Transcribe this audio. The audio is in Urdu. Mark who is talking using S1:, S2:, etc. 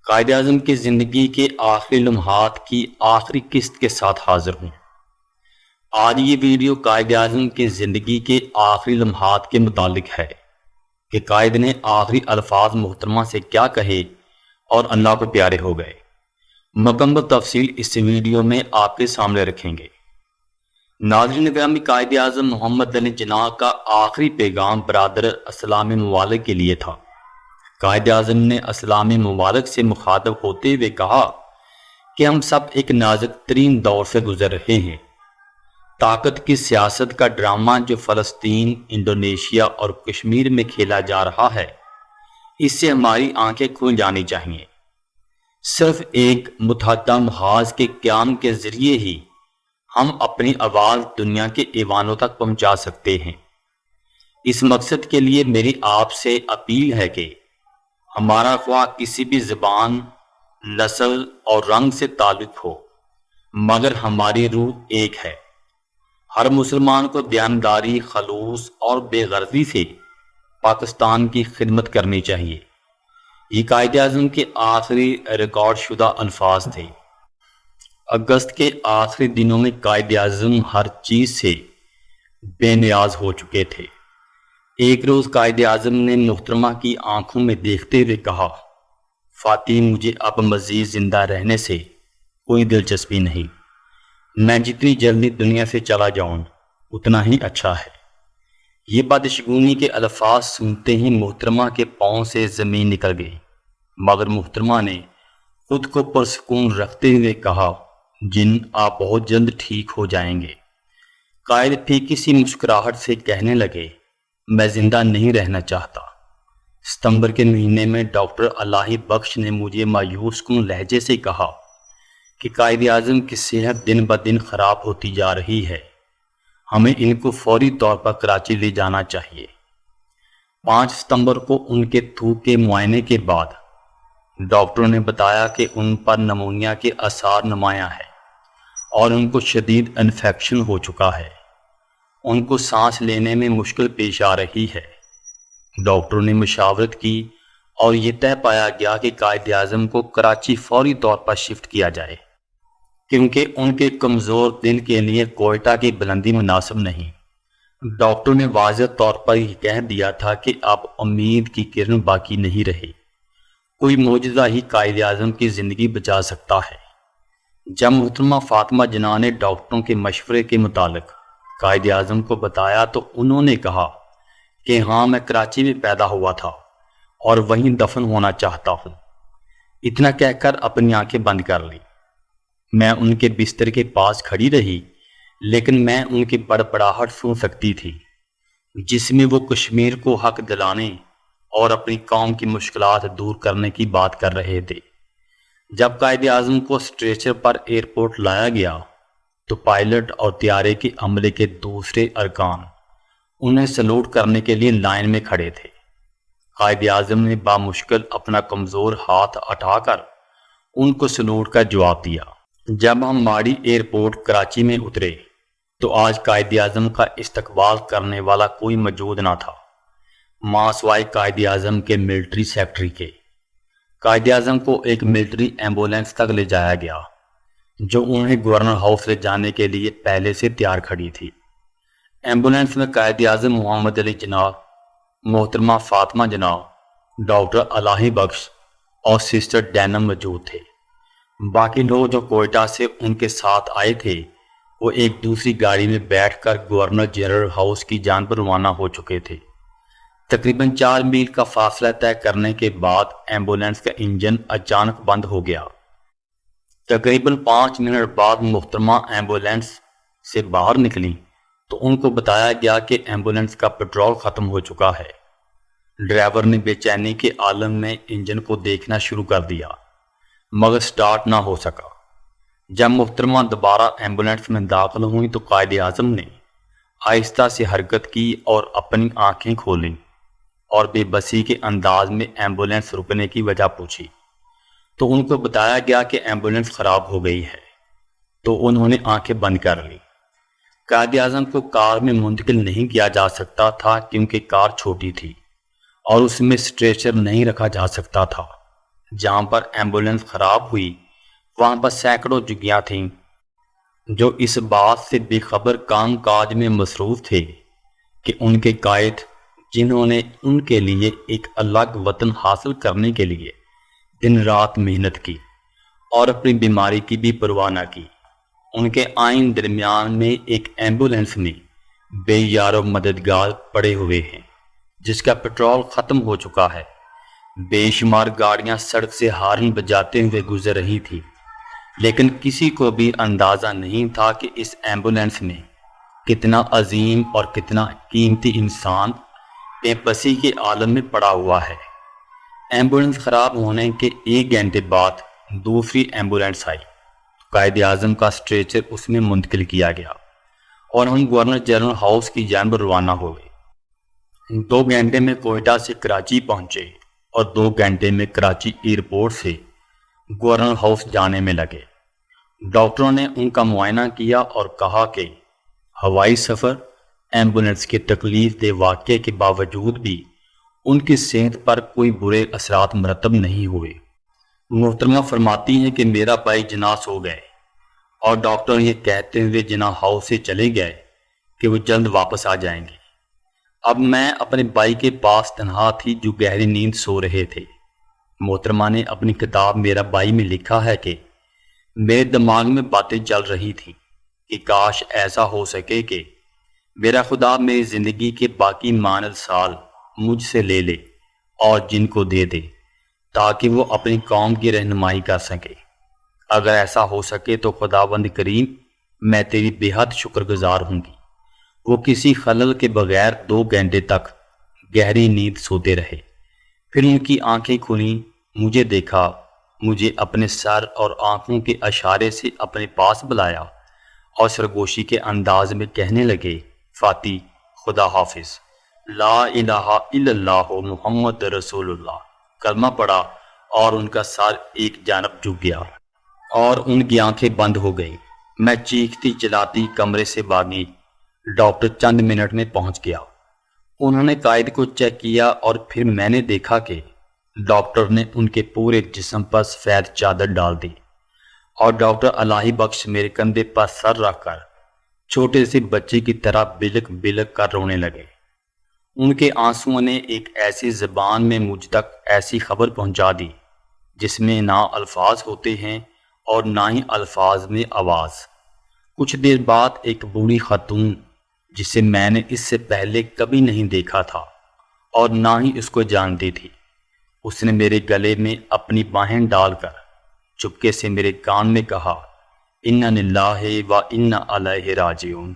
S1: قائد اعظم کی زندگی کے آخری لمحات کی آخری قسط کے ساتھ حاضر ہوں۔ آج یہ ویڈیو قائد اعظم کی زندگی کے آخری لمحات کے متعلق ہے کہ قائد نے آخری الفاظ محترمہ سے کیا کہے اور اللہ کو پیارے ہو گئے۔ مکمل تفصیل اس ویڈیو میں آپ کے سامنے رکھیں گے۔ ناظرین گرامی، قائد اعظم محمد علی جناح کا آخری پیغام برادر اسلامی ممالک کے لیے تھا۔ قائد اعظم نے اسلامی ممالک سے مخاطب ہوتے ہوئے کہا کہ ہم سب ایک نازک ترین دور سے گزر رہے ہیں۔ طاقت کی سیاست کا ڈرامہ جو فلسطین، انڈونیشیا اور کشمیر میں کھیلا جا رہا ہے، اس سے ہماری آنکھیں کھل جانی چاہیے۔ صرف ایک متحدہ محاذ کے قیام کے ذریعے ہی ہم اپنی آواز دنیا کے ایوانوں تک پہنچا سکتے ہیں۔ اس مقصد کے لیے میری آپ سے اپیل ہے کہ ہمارا خواہ کسی بھی زبان، نسل اور رنگ سے تعلق ہو، مگر ہماری روح ایک ہے۔ ہر مسلمان کو دیانتداری، خلوص اور بے غرضی سے پاکستان کی خدمت کرنی چاہیے۔ یہ قائد اعظم کے آخری ریکارڈ شدہ الفاظ تھے۔ اگست کے آخری دنوں میں قائد اعظم ہر چیز سے بے نیاز ہو چکے تھے۔ ایک روز قائد اعظم نے محترمہ کی آنکھوں میں دیکھتے ہوئے کہا، فاطمہ، مجھے اب مزید زندہ رہنے سے کوئی دلچسپی نہیں۔ میں جتنی جلدی دنیا سے چلا جاؤں اتنا ہی اچھا ہے۔ یہ بدشگونی کے الفاظ سنتے ہی محترمہ کے پاؤں سے زمین نکل گئی، مگر محترمہ نے خود کو پرسکون رکھتے ہوئے کہا، جن آپ بہت جلد ٹھیک ہو جائیں گے۔ قائد پھیکی سی مسکراہٹ سے کہنے لگے، میں زندہ نہیں رہنا چاہتا۔ ستمبر کے مہینے میں ڈاکٹر الہی بخش نے مجھے مایوس کن لہجے سے کہا کہ قائد اعظم کی صحت دن بدن خراب ہوتی جا رہی ہے، ہمیں ان کو فوری طور پر کراچی لے جانا چاہیے۔ 5 ستمبر کو ان کے تھوک کے معائنے کے بعد ڈاکٹروں نے بتایا کہ ان پر نمونیا کے آثار نمایاں ہیں اور ان کو شدید انفیکشن ہو چکا ہے۔ ان کو سانس لینے میں مشکل پیش آ رہی ہے۔ ڈاکٹروں نے مشاورت کی اور یہ طے پایا گیا کہ قائد اعظم کو کراچی فوری طور پر شفٹ کیا جائے، کیونکہ ان کے کمزور دل کے لیے کوئٹہ کی بلندی مناسب نہیں۔ ڈاکٹر نے واضح طور پر یہ کہہ دیا تھا کہ اب امید کی کرن باقی نہیں رہی، کوئی معجزہ ہی قائد اعظم کی زندگی بچا سکتا ہے۔ جب محترمہ فاطمہ جناح نے ڈاکٹروں کے مشورے کے مطابق قائد اعظم کو بتایا تو انہوں نے کہا کہ ہاں، میں کراچی میں پیدا ہوا تھا اور وہیں دفن ہونا چاہتا ہوں۔ اتنا کہہ کر اپنی آنکھیں بند کر لی۔ میں ان کے بستر کے پاس کھڑی رہی، لیکن میں ان کی بڑبڑاہٹ سن سکتی تھی، جس میں وہ کشمیر کو حق دلانے اور اپنی قوم کی مشکلات دور کرنے کی بات کر رہے تھے۔ جب قائد اعظم کو اسٹریچر پر ایئرپورٹ لایا گیا تو پائلٹ اور طیارے کے عملے کے دوسرے ارکان انہیں سلوٹ کرنے کے لیے لائن میں کھڑے تھے۔ قائد اعظم نے بامشکل اپنا کمزور ہاتھ اٹھا کر ان کو سلوٹ کا جواب دیا۔ جب ہم ماڑی ایئرپورٹ کراچی میں اترے تو آج قائد اعظم کا استقبال کرنے والا کوئی موجود نہ تھا، ماں سوائے قائد اعظم کے ملٹری سیکٹری کے۔ قائد اعظم کو ایک ملٹری ایمبولینس تک لے جایا گیا جو انہیں گورنر ہاؤس لے جانے کے لیے پہلے سے تیار کھڑی تھی۔ ایمبولینس میں قائد اعظم محمد علی جناح، محترمہ فاطمہ جناح، ڈاکٹر الہی بخش اور سسٹر ڈینم موجود تھے۔ باقی لوگ جو کوئٹہ سے ان کے ساتھ آئے تھے وہ ایک دوسری گاڑی میں بیٹھ کر گورنر جنرل ہاؤس کی جانب روانہ ہو چکے تھے۔ تقریباً 4 میل کا فاصلہ طے کرنے کے بعد ایمبولینس کا انجن اچانک بند ہو گیا۔ تقریباً 5 منٹ بعد محترمہ ایمبولینس سے باہر نکلی تو ان کو بتایا گیا کہ ایمبولینس کا پیٹرول ختم ہو چکا ہے۔ ڈرائیور نے بے چینی کے عالم میں انجن کو دیکھنا شروع کر دیا، مگر سٹارٹ نہ ہو سکا۔ جب محترمہ دوبارہ ایمبولینس میں داخل ہوئی تو قائد اعظم نے آہستہ سے حرکت کی اور اپنی آنکھیں کھولیں اور بے بسی کے انداز میں ایمبولینس رکنے کی وجہ پوچھی تو ان کو بتایا گیا کہ ایمبولینس خراب ہو گئی ہے، تو انہوں نے آنکھیں بند کر لی۔ قائد اعظم کو کار میں منتقل نہیں کیا جا سکتا تھا کیونکہ کار چھوٹی تھی اور اس میں اسٹریچر نہیں رکھا جا سکتا تھا، جہاں پر ایمبولینس خراب ہوئی وہاں پر سینکڑوں جھگیاں تھیں جو اس بات سے بے خبر کام کاج میں مصروف تھے کہ ان کے قائد جنہوں نے ان کے لیے ایک الگ وطن حاصل کرنے کے لیے دن رات محنت کی اور اپنی بیماری کی بھی پرواہ نہ کی، ان کے آئین درمیان میں ایک ایمبولینس میں بے یار و مددگار پڑے ہوئے ہیں جس کا پیٹرول ختم ہو چکا ہے۔ بے شمار گاڑیاں سڑک سے ہارن بجاتے ہوئے گزر رہی تھی، لیکن کسی کو بھی اندازہ نہیں تھا کہ اس ایمبولینس میں کتنا عظیم اور کتنا قیمتی انسان بے بسی کے عالم میں پڑا ہوا ہے۔ ایمبولینس خراب ہونے کے 1 گھنٹے بعد دوسری ایمبولینس آئی، قائد اعظم کا اسٹریچر اس میں منتقل کیا گیا اور ہم گورنر جنرل ہاؤس کی جانب روانہ ہو گئے۔ 2 گھنٹے میں کوئٹہ سے کراچی پہنچے اور 2 گھنٹے میں کراچی ایئرپورٹ سے گورنر ہاؤس جانے میں لگے۔ ڈاکٹروں نے ان کا معائنہ کیا اور کہا کہ ہوائی سفر ایمبولینس کے تکلیف دہ واقعے کے باوجود بھی ان کی صحت پر کوئی برے اثرات مرتب نہیں ہوئے۔ محترمہ فرماتی ہیں کہ میرا بھائی جناح سو گئے اور ڈاکٹر یہ کہتے ہوئے جناح ہاؤس سے چلے گئے کہ وہ جلد واپس آ جائیں گے۔ اب میں اپنے بھائی کے پاس تنہا تھی جو گہری نیند سو رہے تھے۔ محترمہ نے اپنی کتاب میرا بھائی میں لکھا ہے کہ میرے دماغ میں باتیں چل رہی تھیں کہ کاش ایسا ہو سکے کہ میرا خدا میری زندگی کے باقی ماند سال مجھ سے لے لے اور جن کو دے دے تاکہ وہ اپنی قوم کی رہنمائی کر سکے۔ اگر ایسا ہو سکے تو خداوند کریم میں تیری بے حد شکر گزار ہوں گی۔ وہ کسی خلل کے بغیر 2 گھنٹے تک گہری نیند سوتے رہے، پھر ان کی آنکھیں کھلیں، مجھے دیکھا، مجھے اپنے سر اور آنکھوں کے اشارے سے اپنے پاس بلایا اور سرگوشی کے انداز میں کہنے لگے، فاتی خدا حافظ، لا الہ الا اللہ محمد رسول اللہ۔ کلمہ پڑا اور ان کا سر ایک جانب جھک گیا اور ان کی آنکھیں بند ہو گئیں۔ میں چیختی چلاتی کمرے سے بھاگی۔ ڈاکٹر چند منٹ میں پہنچ گیا۔ انہوں نے قائد کو چیک کیا اور پھر میں نے دیکھا کہ ڈاکٹر نے ان کے پورے جسم پر سفید چادر ڈال دی اور ڈاکٹر الہی بخش میرے کندھے پر سر رکھ کر چھوٹے سے بچے کی طرح بلک بلک کر رونے لگے۔ ان کے آنسوؤں نے ایک ایسی زبان میں مجھ تک ایسی خبر پہنچا دی جس میں نہ الفاظ ہوتے ہیں اور نہ ہی الفاظ میں آواز۔ کچھ دیر بعد ایک بوڑھی خاتون جسے میں نے اس سے پہلے کبھی نہیں دیکھا تھا اور نہ ہی اس کو جانتی تھی، اس نے میرے گلے میں اپنی باہیں ڈال کر چپکے سے میرے کان میں کہا، اِنَّا لِلَّهِ وَإِنَّا إِلَيْهِ رَاجِعُونَ۔